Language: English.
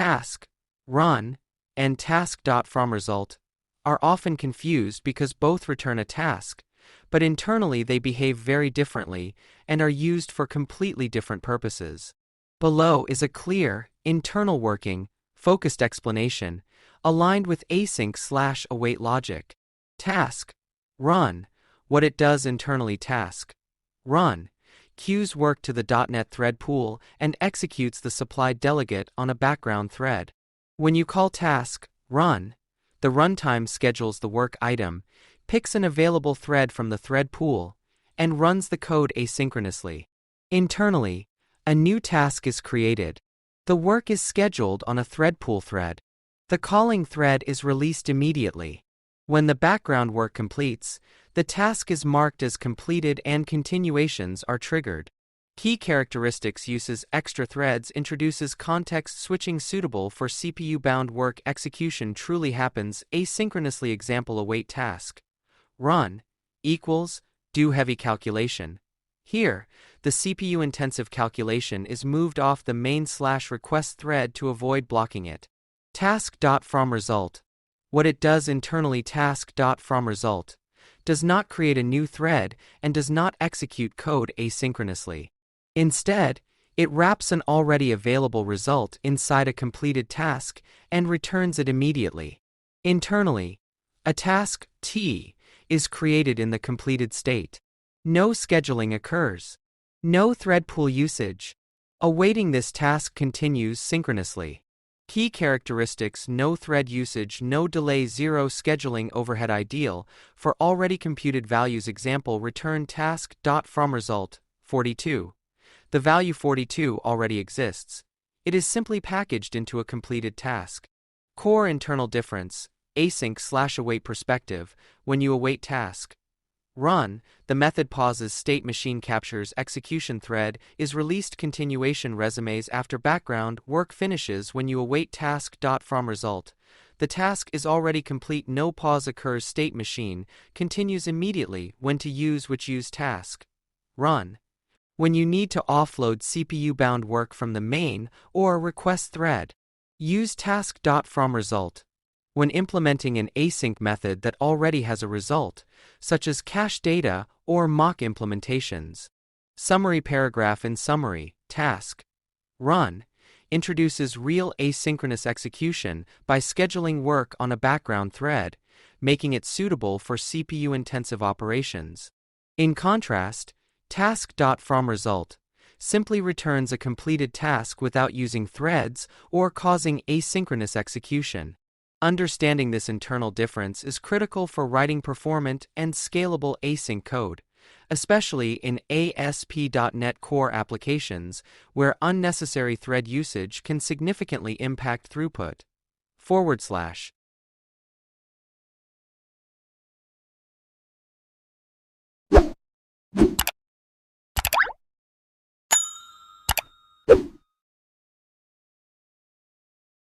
Task.Run and Task.FromResult are often confused because both return a task, but internally they behave very differently and are used for completely different purposes. Below is a clear, internal working, focused explanation, aligned with async/await logic. Task.Run, what it does internally. Task.Run queues work to the .NET ThreadPool and executes the supplied delegate on a background thread. When you call Task.Run, the runtime schedules the work item, picks an available thread from the ThreadPool, and runs the code asynchronously. Internally, a new task is created. The work is scheduled on a ThreadPool thread. The calling thread is released immediately. When the background work completes, the task is marked as completed and continuations are triggered. Key characteristics uses extra threads introduces context switching suitable for CPU-bound work execution truly happens asynchronously. Example: await task. Run equals do heavy calculation. Here, the CPU-intensive calculation is moved off the main/request thread to avoid blocking it. Task.FromResult, what it does internally. Task.FromResult does not create a new thread and does not execute code asynchronously. Instead, it wraps an already available result inside a completed task and returns it immediately. Internally, a task T is created in the completed state. No scheduling occurs. No ThreadPool usage. Awaiting this task continues synchronously. Key characteristics: no thread usage, no delay, zero scheduling overhead. Ideal for already computed values. Example: return task.FromResult 42. The value 42 already exists. It is simply packaged into a completed task. Core internal difference: async/await perspective. When you await Task.Run, the method pauses state machine captures execution thread is released continuation resumes after background work finishes. When you await Task.FromResult, the task is already complete. No pause occurs. State machine continues immediately. When to use which use Task.Run. When you need to offload CPU-bound work from the main or request thread, use Task.FromResult. When implementing an async method that already has a result, such as cache data or mock implementations. Summary paragraph. In summary, Task.Run introduces real asynchronous execution by scheduling work on a background thread, making it suitable for CPU-intensive operations. In contrast, Task.FromResult simply returns a completed task without using threads or causing asynchronous execution. Understanding this internal difference is critical for writing performant and scalable async code, especially in ASP.NET Core applications where unnecessary thread usage can significantly impact throughput.